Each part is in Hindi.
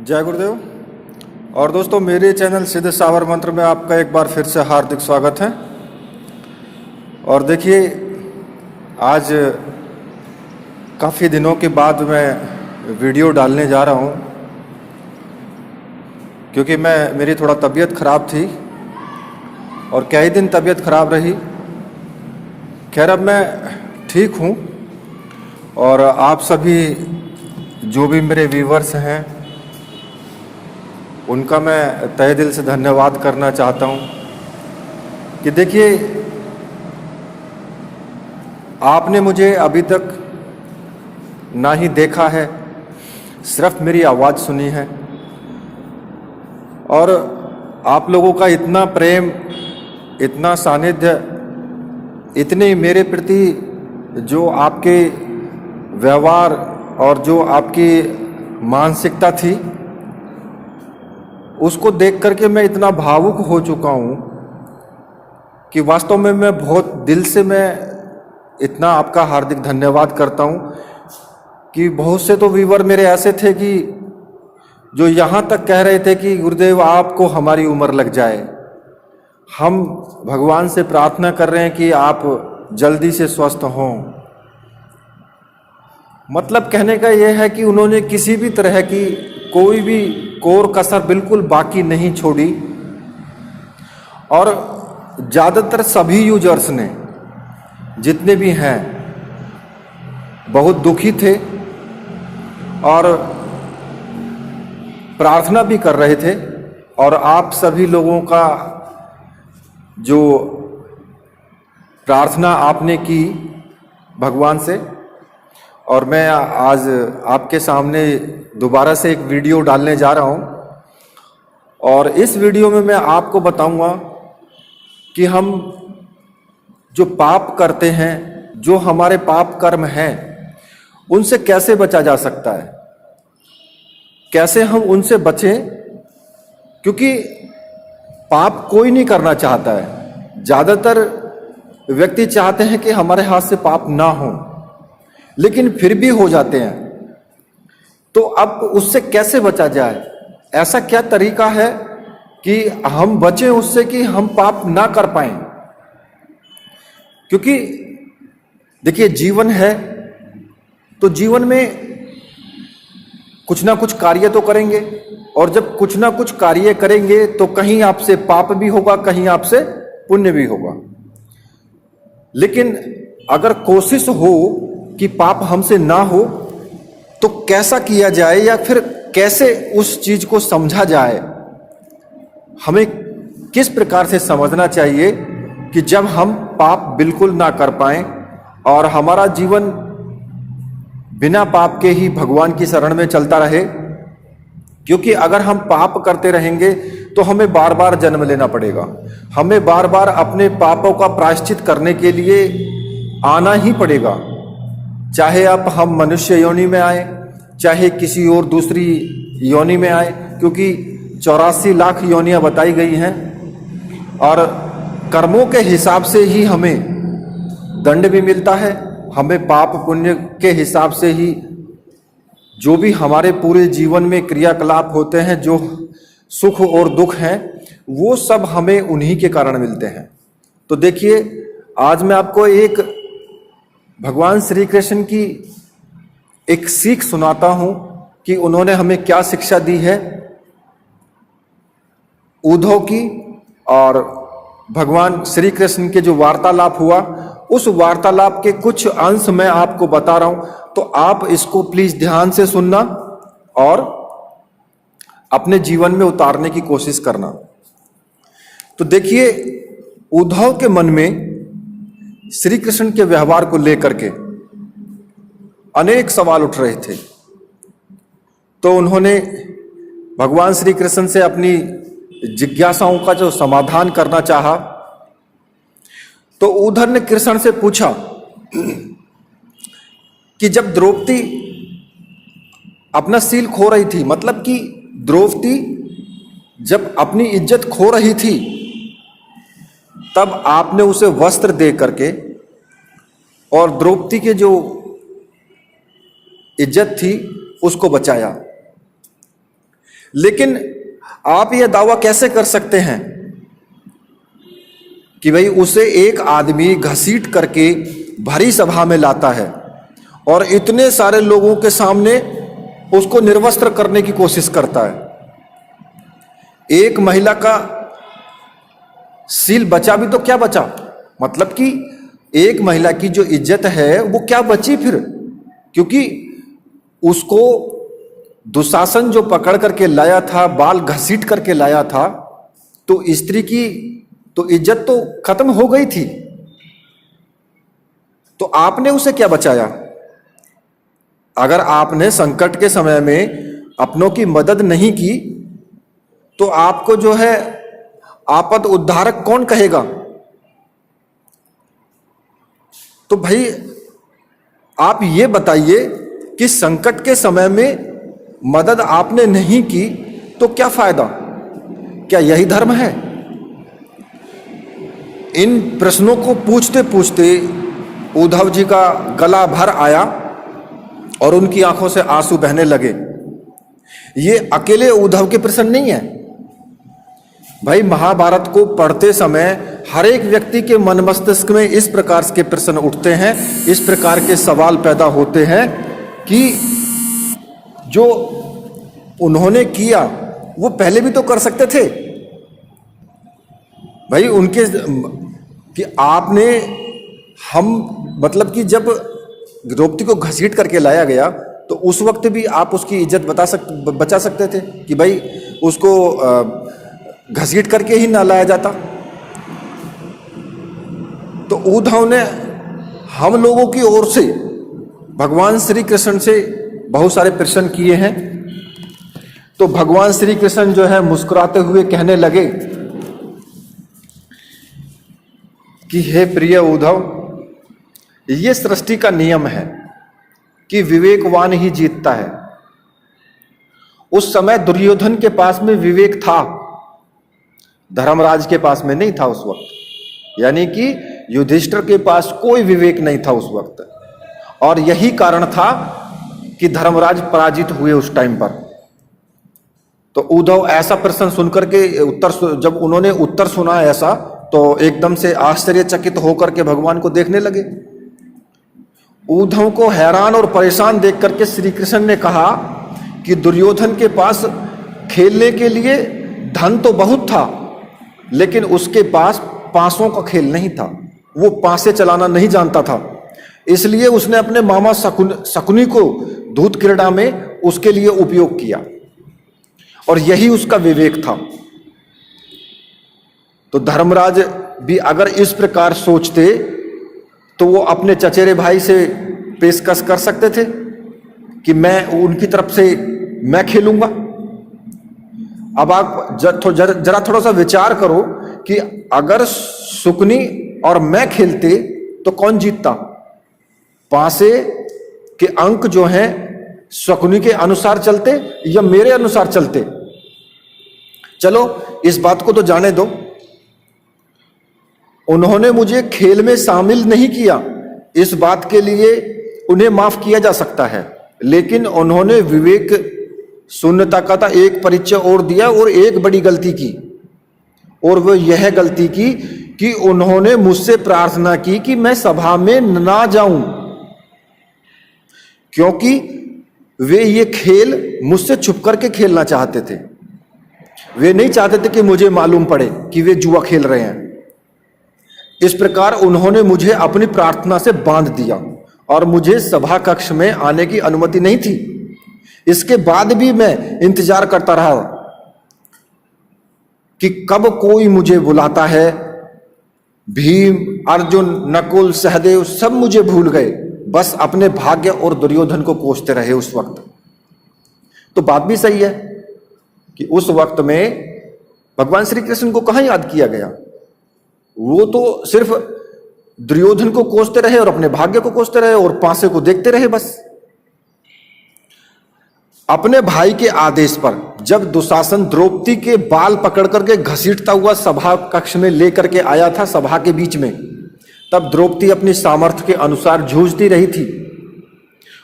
जय गुरुदेव। और दोस्तों, मेरे चैनल सिद्ध सावर मंत्र में आपका एक बार फिर से हार्दिक स्वागत है। और देखिए, आज काफ़ी दिनों के बाद मैं वीडियो डालने जा रहा हूँ, क्योंकि मेरी थोड़ा तबीयत ख़राब थी और कई दिन तबीयत ख़राब रही। खैर, अब मैं ठीक हूँ और आप सभी जो भी मेरे व्यूवर्स हैं उनका मैं तहे दिल से धन्यवाद करना चाहता हूँ कि देखिए, आपने मुझे अभी तक ना ही देखा है, सिर्फ मेरी आवाज़ सुनी है। और आप लोगों का इतना प्रेम, इतना सानिध्य, इतने मेरे प्रति जो आपके व्यवहार और जो आपकी मानसिकता थी, उसको देख करके मैं इतना भावुक हो चुका हूँ कि वास्तव में मैं बहुत दिल से मैं इतना आपका हार्दिक धन्यवाद करता हूँ कि बहुत से तो व्यूवर मेरे ऐसे थे कि जो यहाँ तक कह रहे थे कि गुरुदेव आपको हमारी उम्र लग जाए, हम भगवान से प्रार्थना कर रहे हैं कि आप जल्दी से स्वस्थ हों। मतलब कहने का यह है कि उन्होंने किसी भी तरह की कोई भी कोर कसर बिल्कुल बाकी नहीं छोड़ी। और ज़्यादातर सभी यूजर्स ने, जितने भी हैं, बहुत दुखी थे और प्रार्थना भी कर रहे थे। और आप सभी लोगों का जो प्रार्थना आपने की भगवान से, और मैं आज आपके सामने दोबारा से एक वीडियो डालने जा रहा हूँ। और इस वीडियो में मैं आपको बताऊंगा कि हम जो पाप करते हैं, जो हमारे पाप कर्म हैं, उनसे कैसे बचा जा सकता है, कैसे हम उनसे बचें। क्योंकि पाप कोई नहीं करना चाहता है। ज़्यादातर व्यक्ति चाहते हैं कि हमारे हाथ से पाप ना हो, लेकिन फिर भी हो जाते हैं। तो अब उससे कैसे बचा जाए? ऐसा क्या तरीका है कि हम बचें उससे, कि हम पाप ना कर पाएं? क्योंकि देखिए, जीवन है तो जीवन में कुछ ना कुछ कार्य तो करेंगे, और जब कुछ ना कुछ कार्य करेंगे तो कहीं आपसे पाप भी होगा, कहीं आपसे पुण्य भी होगा। लेकिन अगर कोशिश हो कि पाप हमसे ना हो, तो कैसा किया जाए या फिर कैसे उस चीज को समझा जाए? हमें किस प्रकार से समझना चाहिए कि जब हम पाप बिल्कुल ना कर पाएं और हमारा जीवन बिना पाप के ही भगवान की शरण में चलता रहे। क्योंकि अगर हम पाप करते रहेंगे तो हमें बार बार जन्म लेना पड़ेगा, हमें बार बार अपने पापों का प्रायश्चित करने के लिए आना ही पड़ेगा। चाहे अब हम मनुष्य योनि में आए, चाहे किसी और दूसरी योनि में आए, क्योंकि 84 लाख योनियां बताई गई हैं। और कर्मों के हिसाब से ही हमें दंड भी मिलता है, हमें पाप पुण्य के हिसाब से ही जो भी हमारे पूरे जीवन में क्रियाकलाप होते हैं, जो सुख और दुख हैं, वो सब हमें उन्हीं के कारण मिलते हैं। तो देखिए, आज मैं आपको एक भगवान श्री कृष्ण की एक सीख सुनाता हूं कि उन्होंने हमें क्या शिक्षा दी है उद्धव की। और भगवान श्री कृष्ण के जो वार्तालाप हुआ, उस वार्तालाप के कुछ अंश मैं आपको बता रहा हूं, तो आप इसको प्लीज ध्यान से सुनना और अपने जीवन में उतारने की कोशिश करना। तो देखिए, उद्धव के मन में श्री कृष्ण के व्यवहार को लेकर के अनेक सवाल उठ रहे थे। तो उन्होंने भगवान श्री कृष्ण से अपनी जिज्ञासाओं का जो समाधान करना चाहा। तो उद्धव ने कृष्ण से पूछा कि जब द्रौपदी अपना शील खो रही थी, मतलब कि द्रौपदी जब अपनी इज्जत खो रही थी, तब आपने उसे वस्त्र दे करके और द्रौपदी के जो इज्जत थी उसको बचाया। लेकिन आप यह दावा कैसे कर सकते हैं कि भाई उसे एक आदमी घसीट करके भरी सभा में लाता है और इतने सारे लोगों के सामने उसको निर्वस्त्र करने की कोशिश करता है? एक महिला का सील बचा भी तो क्या बचा, मतलब कि एक महिला की जो इज्जत है वो क्या बची फिर, क्योंकि उसको दुशासन जो पकड़ करके लाया था, बाल घसीट करके लाया था, तो स्त्री की तो इज्जत तो खत्म हो गई थी। तो आपने उसे क्या बचाया? अगर आपने संकट के समय में अपनों की मदद नहीं की तो आपको जो है आपद उद्धारक कौन कहेगा? तो भाई आप ये बताइए कि संकट के समय में मदद आपने नहीं की तो क्या फायदा? क्या यही धर्म है? इन प्रश्नों को पूछते पूछते उद्धव जी का गला भर आया और उनकी आंखों से आंसू बहने लगे। ये अकेले उद्धव के प्रश्न नहीं है भाई, महाभारत को पढ़ते समय हर एक व्यक्ति के मन मस्तिष्क में इस प्रकार के प्रश्न उठते हैं, इस प्रकार के सवाल पैदा होते हैं कि जो उन्होंने किया वो पहले भी तो कर सकते थे भाई। उनके कि आपने हम मतलब कि जब द्रौपदी को घसीट करके लाया गया तो उस वक्त भी आप उसकी इज्जत बचा सकते थे कि भाई उसको घसीट करके ही ना लाया जाता। तो उद्धव ने हम लोगों की ओर से भगवान श्री कृष्ण से बहुत सारे प्रश्न किए हैं। तो भगवान श्री कृष्ण जो है मुस्कुराते हुए कहने लगे कि हे प्रिय उद्धव, ये सृष्टि का नियम है कि विवेकवान ही जीतता है। उस समय दुर्योधन के पास में विवेक था, धर्मराज के पास में नहीं था उस वक्त, यानी कि युधिष्ठिर के पास कोई विवेक नहीं था उस वक्त, और यही कारण था कि धर्मराज पराजित हुए उस टाइम पर। तो उद्धव ऐसा प्रश्न सुनकर के जब उन्होंने उत्तर सुना ऐसा, तो एकदम से आश्चर्यचकित होकर के भगवान को देखने लगे। उद्धव को हैरान और परेशान देख करके श्री कृष्ण ने कहा कि दुर्योधन के पास खेलने के लिए धन तो बहुत था, लेकिन उसके पास पासों का खेल नहीं था, वो पासे चलाना नहीं जानता था। इसलिए उसने अपने मामा शकुनी को दूत क्रीड़ा में उसके लिए उपयोग किया, और यही उसका विवेक था। तो धर्मराज भी अगर इस प्रकार सोचते तो वो अपने चचेरे भाई से पेशकश कर सकते थे कि मैं उनकी तरफ से मैं खेलूंगा। अब आप जरा थोड़ा सा विचार करो कि अगर शकुनी और मैं खेलते तो कौन जीतता? पासे के अंक जो हैं शकुनी के अनुसार चलते या मेरे अनुसार चलते? चलो इस बात को तो जाने दो, उन्होंने मुझे खेल में शामिल नहीं किया, इस बात के लिए उन्हें माफ किया जा सकता है, लेकिन उन्होंने विवेक शून्यता का था एक परिचय और दिया और एक बड़ी गलती की, और वो यह गलती की कि उन्होंने मुझसे प्रार्थना की कि मैं सभा में ना जाऊं, क्योंकि वे ये खेल मुझसे छुप करके खेलना चाहते थे। वे नहीं चाहते थे कि मुझे मालूम पड़े कि वे जुआ खेल रहे हैं। इस प्रकार उन्होंने मुझे अपनी प्रार्थना से बांध दिया और मुझे सभा कक्ष में आने की अनुमति नहीं थी। इसके बाद भी मैं इंतजार करता रहा कि कब कोई मुझे बुलाता है। भीम, अर्जुन, नकुल, सहदेव सब मुझे भूल गए, बस अपने भाग्य और दुर्योधन को कोसते रहे उस वक्त। तो बात भी सही है कि उस वक्त में भगवान श्री कृष्ण को कहां याद किया गया? वो तो सिर्फ दुर्योधन को कोसते रहे और अपने भाग्य को कोसते रहे और पासे को देखते रहे बस। अपने भाई के आदेश पर जब दुशासन द्रौपदी के बाल पकड़ करके घसीटता हुआ सभा कक्ष में लेकर के आया था, सभा के बीच में, तब द्रौपदी अपनी सामर्थ्य के अनुसार जूझती रही थी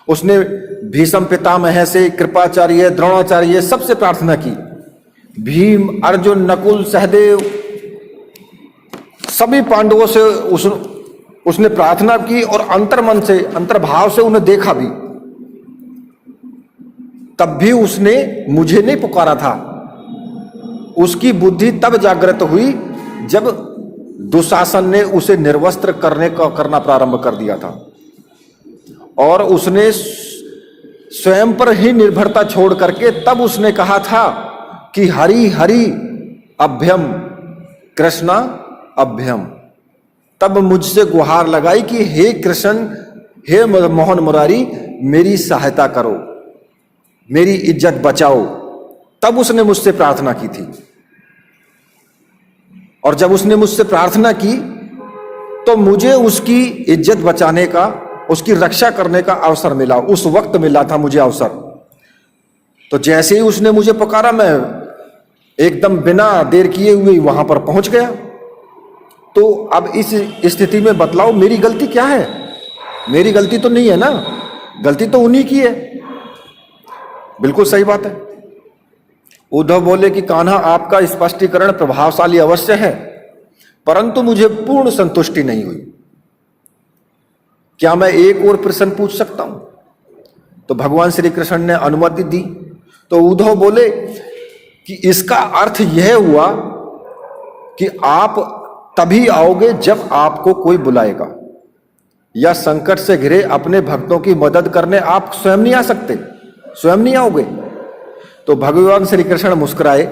उसने भीष्म पितामह से, कृपाचार्य, द्रोणाचार्य सबसे प्रार्थना की। भीम, अर्जुन, नकुल, सहदेव सभी पांडवों से उसने प्रार्थना की और अंतर्मन से, अंतर्भाव से उन्हें देखा भी। तब भी उसने मुझे नहीं पुकारा था। उसकी बुद्धि तब जागृत हुई जब दुशासन ने उसे निर्वस्त्र करना प्रारंभ कर दिया था और उसने स्वयं पर ही निर्भरता छोड़ करके तब उसने कहा था कि हरि हरि अभ्यम कृष्णा अभ्यम। तब मुझसे गुहार लगाई कि हे कृष्ण, हे मोहन मुरारी, मेरी सहायता करो, मेरी इज्जत बचाओ। तब उसने मुझसे प्रार्थना की थी। और जब उसने मुझसे प्रार्थना की तो मुझे उसकी इज्जत बचाने का, उसकी रक्षा करने का अवसर मिला। उस वक्त मिला था मुझे अवसर। तो जैसे ही उसने मुझे पुकारा, मैं एकदम बिना देर किए हुए वहां पर पहुंच गया। तो अब इस स्थिति में बतलाओ मेरी गलती क्या है? मेरी गलती तो नहीं है ना, गलती तो उन्हीं की है। बिल्कुल सही बात है। उद्धव बोले कि कान्हा, आपका स्पष्टीकरण प्रभावशाली अवश्य है, परंतु मुझे पूर्ण संतुष्टि नहीं हुई। क्या मैं एक और प्रश्न पूछ सकता हूं? तो भगवान श्री कृष्ण ने अनुमति दी। तो उद्धव बोले कि इसका अर्थ यह हुआ कि आप तभी आओगे जब आपको कोई बुलाएगा, या संकट से घिरे अपने भक्तों की मदद करने आप स्वयं नहीं आ सकते, स्वयं नहीं आओगे। तो भगवान श्री कृष्ण मुस्कुराए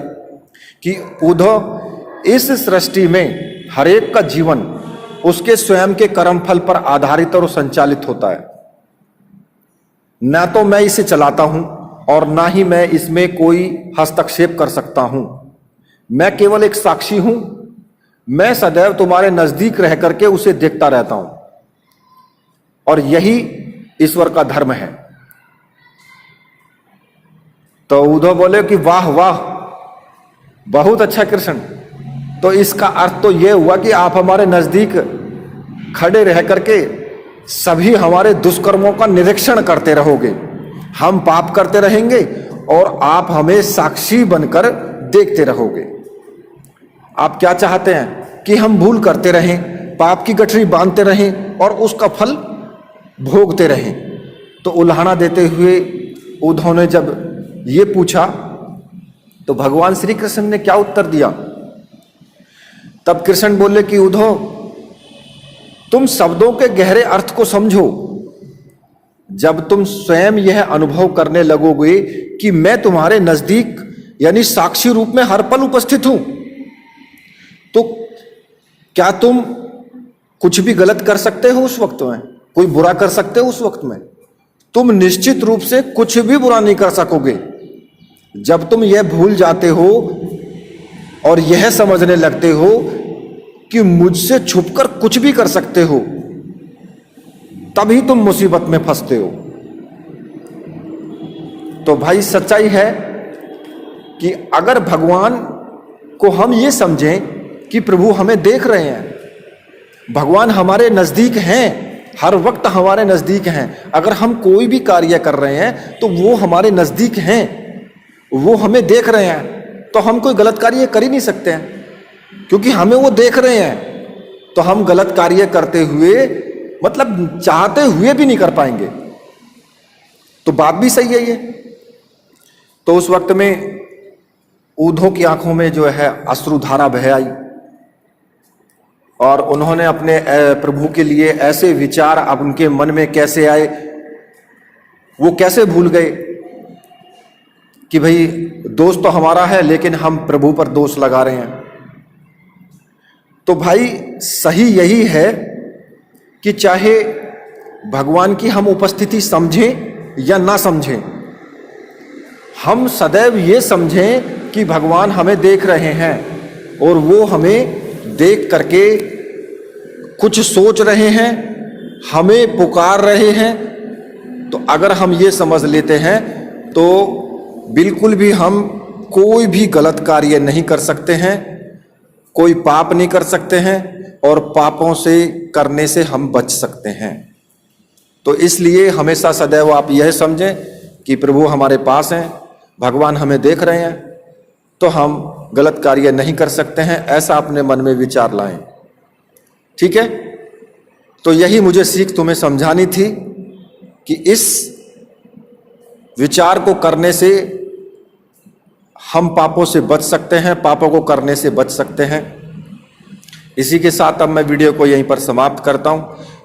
कि उद्धव, इस सृष्टि में हरेक का जीवन उसके स्वयं के कर्म फल पर आधारित और संचालित होता है। ना तो मैं इसे चलाता हूं और ना ही मैं इसमें कोई हस्तक्षेप कर सकता हूं। मैं केवल एक साक्षी हूं। मैं सदैव तुम्हारे नजदीक रह करके उसे देखता रहता हूं और यही ईश्वर का धर्म है। तो उद्धव बोले कि वाह वाह, बहुत अच्छा कृष्ण। तो इसका अर्थ तो यह हुआ कि आप हमारे नजदीक खड़े रह करके सभी हमारे दुष्कर्मों का निरीक्षण करते रहोगे। हम पाप करते रहेंगे और आप हमें साक्षी बनकर देखते रहोगे। आप क्या चाहते हैं कि हम भूल करते रहें, पाप की गठरी बांधते रहें और उसका फल भोगते रहें? तो उल्हाड़ा देते हुए उद्धव ने जब ये पूछा तो भगवान श्री कृष्ण ने क्या उत्तर दिया? तब कृष्ण बोले कि उद्धव, तुम शब्दों के गहरे अर्थ को समझो। जब तुम स्वयं यह अनुभव करने लगोगे कि मैं तुम्हारे नजदीक यानी साक्षी रूप में हर पल उपस्थित हूं, तो क्या तुम कुछ भी गलत कर सकते हो उस वक्त में? कोई बुरा कर सकते हो उस वक्त में? तुम निश्चित रूप से कुछ भी बुरा नहीं कर सकोगे। जब तुम यह भूल जाते हो और यह समझने लगते हो कि मुझसे छुपकर कुछ भी कर सकते हो, तभी तुम मुसीबत में फंसते हो। तो भाई सच्चाई है कि अगर भगवान को हम ये समझें कि प्रभु हमें देख रहे हैं, भगवान हमारे नजदीक हैं, हर वक्त हमारे नजदीक हैं। अगर हम कोई भी कार्य कर रहे हैं तो वो हमारे नजदीक हैं, वो हमें देख रहे हैं, तो हम कोई गलत कार्य कर ही नहीं सकते हैं, क्योंकि हमें वो देख रहे हैं। तो हम गलत कार्य करते हुए, मतलब चाहते हुए भी नहीं कर पाएंगे। तो बात भी सही है ये। तो उस वक्त में उद्धव की आंखों में जो है अश्रुधारा बह आई और उन्होंने अपने प्रभु के लिए ऐसे विचार अब उनके मन में कैसे आए, वो कैसे भूल गए कि भाई दोष तो हमारा है लेकिन हम प्रभु पर दोष लगा रहे हैं। तो भाई सही यही है कि चाहे भगवान की हम उपस्थिति समझें या ना समझें, हम सदैव ये समझें कि भगवान हमें देख रहे हैं और वो हमें देख करके कुछ सोच रहे हैं, हमें पुकार रहे हैं। तो अगर हम ये समझ लेते हैं तो बिल्कुल भी हम कोई भी गलत कार्य नहीं कर सकते हैं, कोई पाप नहीं कर सकते हैं और पापों से करने से हम बच सकते हैं। तो इसलिए हमेशा सदैव आप यह समझें कि प्रभु हमारे पास हैं, भगवान हमें देख रहे हैं, तो हम गलत कार्य नहीं कर सकते हैं, ऐसा अपने मन में विचार लाएं। ठीक है, तो यही मुझे सीख तुम्हें समझानी थी कि इस विचार को करने से हम पापों से बच सकते हैं, पापों को करने से बच सकते हैं। इसी के साथ अब मैं वीडियो को यहीं पर समाप्त करता हूं।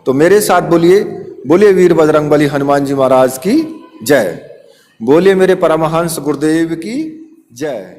तो मेरे साथ बोलिए, बोलिए वीर बजरंगबली हनुमान जी महाराज की जय, बोलिए मेरे परमहंस गुरुदेव की जय।